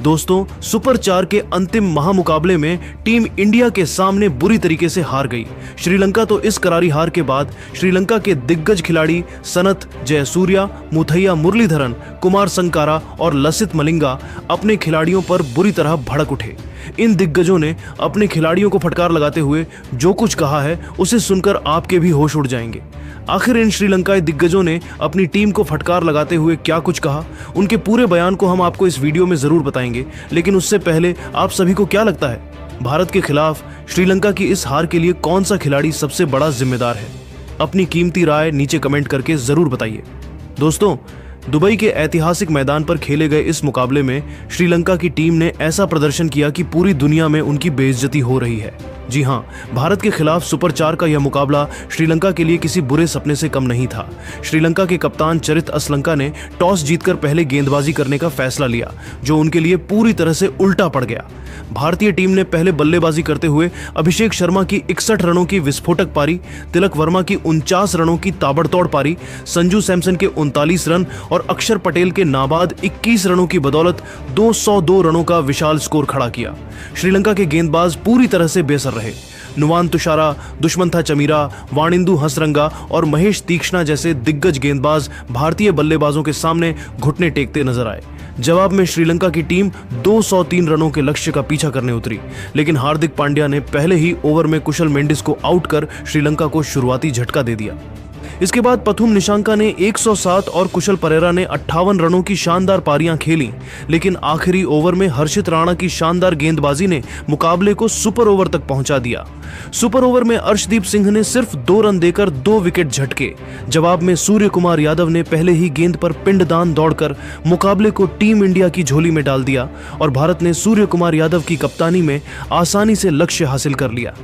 दोस्तों, सुपर 4 के अंतिम महामुकाबले में टीम इंडिया के सामने बुरी तरीके से हार गई। श्रीलंका तो इस करारी हार के बाद श्रीलंका के दिग्गज खिलाड़ी सनथ, जयसूर्या, मुथैया मुरलीधरन, कुमार संकारा और लसित मलिंगा अपने खिलाड़ियों पर बुरी तरह भड़क उठे। इन दिग्गजों ने अपने खिलाड़ियों को फटकार लगाते हुए जो कुछ कहा है उसे सुनकर आपके भी होश उड़ जाएंगे। आखिर इन श्रीलंकाई दिग्गजों ने अपनी टीम को फटकार लगाते हुए क्या कुछ कहा, उनके पूरे बयान को हम आपको इस वीडियो में जरूर बताएंगे। लेकिन उससे पहले आप सभी को क्या लगता है, भारत के खिलाफ श्रीलंका की इस हार के लिए कौन सा खिलाड़ी सबसे बड़ा जिम्मेदार है? अपनी कीमती राय नीचे कमेंट करके जरूर बताइए। दोस्तों, दुबई के ऐतिहासिक मैदान पर खेले गए इस मुकाबले में श्रीलंका की टीम ने ऐसा प्रदर्शन किया कि पूरी दुनिया में उनकी बेइज्जती हो रही है। जी हां, भारत के खिलाफ सुपर 4 का यह मुकाबला श्रीलंका के लिए किसी बुरे सपने से कम नहीं था। श्रीलंका के कप्तान चरित असलंका ने टॉस जीतकर पहले गेंदबाजी करने का फैसला लिया, जो उनके लिए पूरी तरह से उल्टा पड़ गया। भारतीय टीम ने पहले बल्लेबाजी करते हुए अभिषेक शर्मा की 61 रनों की विस्फोटक पारी, तिलक वर्मा की 49 रनों की ताबड़तोड़ पारी, संजू सैमसन के 39 रन और अक्षर पटेल के नाबाद 21 रनों की बदौलत 202 रनों का विशाल स्कोर खड़ा किया। श्रीलंका के गेंदबाज पूरी तरह से बेसर रहे। नुवान तुषारा, दुष्मंथा चमीरा, वाणिंदु हसरंगा और महेश तीक्ष्णा जैसे दिग्गज गेंदबाज भारतीय बल्लेबाजों के सामने घुटने टेकते नजर आए। जवाब में श्रीलंका की टीम 203 रनों के लक्ष्य का पीछा करने उतरी, लेकिन हार्दिक पांड्या ने पहले ही ओवर में कुशल मेंडिस को आउट कर श्रीलंका को शुरुआती झटका दे दिया। इसके बाद पथुम निशंका ने 107 और कुशल परेरा ने 58 रनों की शानदार पारियां खेली, लेकिन आखिरी ओवर में हर्षित राणा की शानदार गेंदबाजी ने मुकाबले को सुपर ओवर तक पहुंचा दिया। सुपर ओवर में अर्शदीप सिंह ने सिर्फ 2 रन देकर 2 विकेट झटके। जवाब में सूर्य कुमार यादव ने पहले ही गेंद पर पिंडदान दौड़कर मुकाबले को टीम इंडिया की झोली में डाल दिया और भारत ने सूर्य कुमार यादव की कप्तानी में आसानी से लक्ष्य हासिल कर लिया।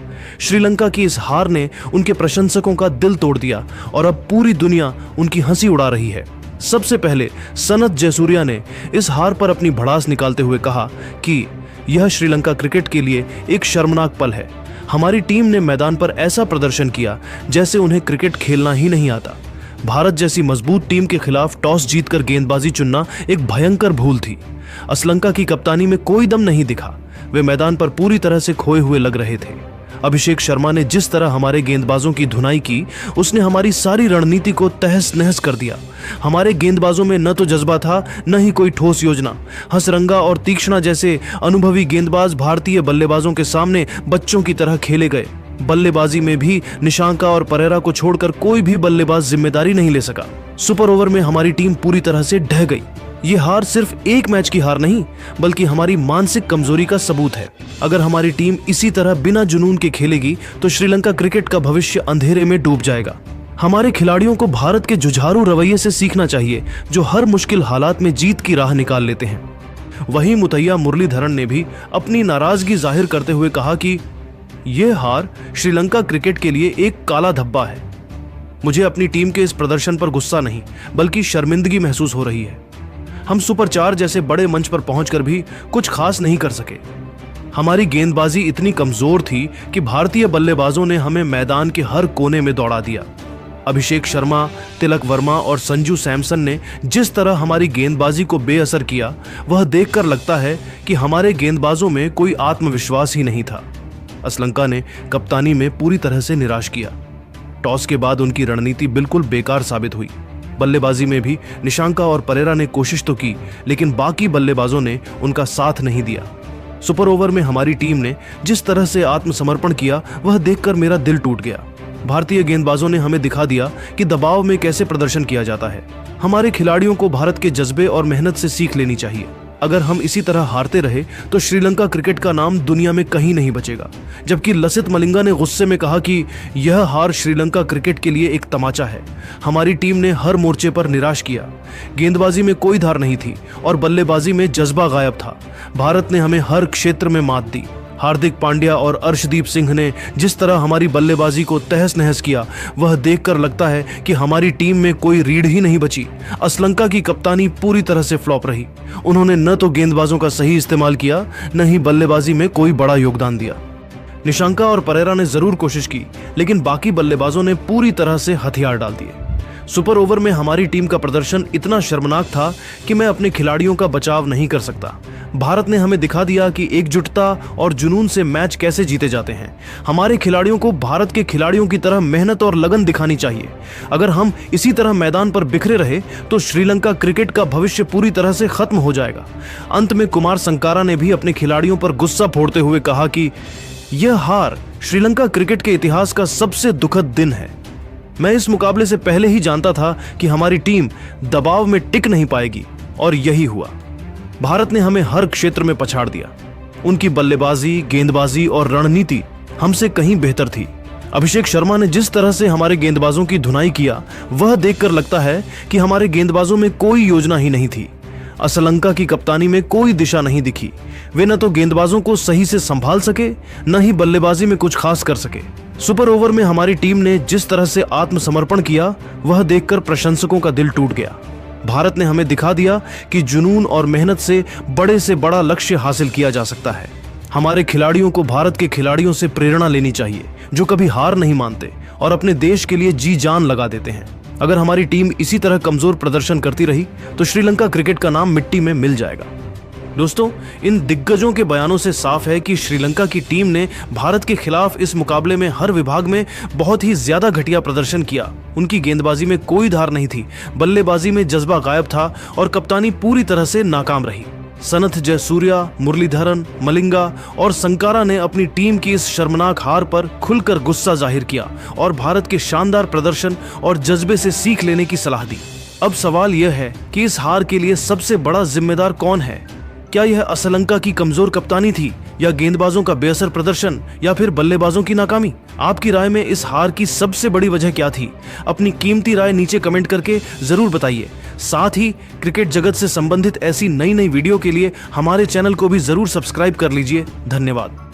श्रीलंका की इस हार ने उनके प्रशंसकों का दिल तोड़ दिया और अब पूरी दुनिया उनकी हंसी उड़ा रही है। सबसे पहले सनथ जयसूर्या ने इस हार पर अपनी भड़ास निकालते हुए कहा कि यह श्रीलंका क्रिकेट के लिए एक शर्मनाक पल है। हमारी टीम ने मैदान पर ऐसा प्रदर्शन किया जैसे उन्हें क्रिकेट खेलना ही नहीं आता। भारत जैसी मजबूत टीम के खिलाफ टॉस जीतकर गेंदबाजी चुनना एक भयंकर भूल थी। असलंका की कप्तानी में कोई दम नहीं दिखा। वे मैदान पर पूरी तरह से खोए हुए लग रहे थे। अभिषेक शर्मा ने जिस तरह हमारे गेंदबाजों की धुनाई की, उसने हमारी सारी रणनीति को तहस नहस कर दिया। हमारे गेंदबाजों में न तो जज्बा था, न ही कोई ठोस योजना। हसरंगा और तीक्ष्णा जैसे अनुभवी गेंदबाज भारतीय बल्लेबाजों के सामने बच्चों की तरह खेले गए। बल्लेबाजी में भी निशंका और परेरा को छोड़कर कोई भी बल्लेबाज जिम्मेदारी नहीं ले सका। सुपर ओवर में हमारी टीम पूरी तरह से ढह गई। ये हार सिर्फ एक मैच की हार नहीं, बल्कि हमारी मानसिक कमजोरी का सबूत है। अगर हमारी टीम इसी तरह बिना जुनून के खेलेगी तो श्रीलंका क्रिकेट का भविष्य अंधेरे में डूब जाएगा। हमारे खिलाड़ियों को भारत के जुझारू रवैये से सीखना चाहिए, जो हर मुश्किल हालात में जीत की राह निकाल लेते हैं। वहीं मुथैया मुरलीधरन ने भी अपनी नाराजगी जाहिर करते हुए कहा कि यह हार श्रीलंका क्रिकेट के लिए एक काला धब्बा है। मुझे अपनी टीम के इस प्रदर्शन पर गुस्सा नहीं, बल्कि शर्मिंदगी महसूस हो रही है। हम सुपर 4 जैसे बड़े मंच पर पहुंचकर भी कुछ खास नहीं कर सके। हमारी गेंदबाजी इतनी कमजोर थी कि भारतीय बल्लेबाजों ने हमें मैदान के हर कोने में दौड़ा दिया। अभिषेक शर्मा, तिलक वर्मा और संजू सैमसन ने जिस तरह हमारी गेंदबाजी को बेअसर किया, वह देखकर लगता है कि हमारे गेंदबाजों में कोई आत्मविश्वास ही नहीं था। असलंका ने कप्तानी में पूरी तरह से निराश किया। टॉस के बाद उनकी रणनीति बिल्कुल बेकार साबित हुई। बल्लेबाजी में भी निशंका और परेरा ने कोशिश तो की, लेकिन बाकी बल्लेबाजों ने उनका साथ नहीं दिया। सुपर ओवर में हमारी टीम ने जिस तरह से आत्मसमर्पण किया, वह देखकर मेरा दिल टूट गया। भारतीय गेंदबाजों ने हमें दिखा दिया कि दबाव में कैसे प्रदर्शन किया जाता है। हमारे खिलाड़ियों को भारत के जज्बे और मेहनत से सीख लेनी चाहिए। अगर हम इसी तरह हारते रहे तो श्रीलंका क्रिकेट का नाम दुनिया में कहीं नहीं बचेगा। जबकि लसित मलिंगा ने गुस्से में कहा कि यह हार श्रीलंका क्रिकेट के लिए एक तमाचा है। हमारी टीम ने हर मोर्चे पर निराश किया। गेंदबाजी में कोई धार नहीं थी और बल्लेबाजी में जज्बा गायब था। भारत ने हमें हर क्षेत्र में मात दी। हार्दिक पांड्या और अर्शदीप सिंह ने जिस तरह हमारी बल्लेबाजी को तहस नहस किया, वह देखकर लगता है कि हमारी टीम में कोई रीढ़ ही नहीं बची। असलंका की कप्तानी पूरी तरह से फ्लॉप रही। उन्होंने न तो गेंदबाजों का सही इस्तेमाल किया, न ही बल्लेबाजी में कोई बड़ा योगदान दिया। निशंका और परेरा ने जरूर कोशिश की, लेकिन बाकी बल्लेबाजों ने पूरी तरह से हथियार डाल दिए। सुपर ओवर में हमारी टीम का प्रदर्शन इतना शर्मनाक था कि मैं अपने खिलाड़ियों का बचाव नहीं कर सकता। भारत ने हमें दिखा दिया कि एकजुटता और जुनून से मैच कैसे जीते जाते हैं। हमारे खिलाड़ियों को भारत के खिलाड़ियों की तरह मेहनत और लगन दिखानी चाहिए। अगर हम इसी तरह मैदान पर बिखरे रहे तो श्रीलंका क्रिकेट का भविष्य पूरी तरह से खत्म हो जाएगा। अंत में कुमार संकारा ने भी अपने खिलाड़ियों पर गुस्सा फोड़ते हुए कहा कि यह हार श्रीलंका क्रिकेट के इतिहास का सबसे दुखद दिन है। मैं इस मुकाबले से पहले ही जानता था कि हमारी टीम दबाव में टिक नहीं पाएगी और यही हुआ। भारत ने हमें हर क्षेत्र में पछाड़ दिया। उनकी बल्लेबाजी, गेंदबाजी और रणनीति हमसे कहीं बेहतर थी। अभिषेक शर्मा ने जिस तरह से हमारे गेंदबाजों की धुनाई किया, वह देखकर लगता है कि हमारे गेंदबाजों में कोई योजना ही नहीं थी। असलंका की कप्तानी में कोई दिशा नहीं दिखी। वे न तो गेंदबाजों को सही से संभाल सके, न ही बल्लेबाजी में कुछ खास कर सके। सुपर ओवर में हमारी टीम ने जिस तरह से आत्मसमर्पण किया, वह देखकर प्रशंसकों का दिल टूट गया। भारत ने हमें दिखा दिया कि जुनून और मेहनत से बड़ा लक्ष्य हासिल किया जा सकता है। हमारे खिलाड़ियों को भारत के खिलाड़ियों से प्रेरणा लेनी चाहिए, जो कभी हार नहीं मानते और अपने देश के लिए जी जान लगा देते हैं। अगर हमारी टीम इसी तरह कमजोर प्रदर्शन करती रही तो श्रीलंका क्रिकेट का नाम मिट्टी में मिल जाएगा। दोस्तों, इन दिग्गजों के बयानों से साफ है कि श्रीलंका की टीम ने भारत के खिलाफ इस मुकाबले में हर विभाग में बहुत ही ज्यादा घटिया प्रदर्शन किया। उनकी गेंदबाजी में कोई धार नहीं थी, बल्लेबाजी में जज्बा गायब था और कप्तानी पूरी तरह से नाकाम रही। सनथ, जयसूर्या, मुरलीधरन, मलिंगा और संकारा ने अपनी टीम की इस शर्मनाक हार पर खुलकर गुस्सा जाहिर किया और भारत के शानदार प्रदर्शन और जज्बे से सीख लेने की सलाह दी। अब सवाल यह है कि इस हार के लिए सबसे बड़ा जिम्मेदार कौन है? क्या यह असलंका की कमजोर कप्तानी थी, या गेंदबाजों का बेअसर प्रदर्शन, या फिर बल्लेबाजों की नाकामी? आपकी राय में इस हार की सबसे बड़ी वजह क्या थी? अपनी कीमती राय नीचे कमेंट करके जरूर बताइए। साथ ही क्रिकेट जगत से संबंधित ऐसी नई वीडियो के लिए हमारे चैनल को भी जरूर सब्सक्राइब कर लीजिए। धन्यवाद।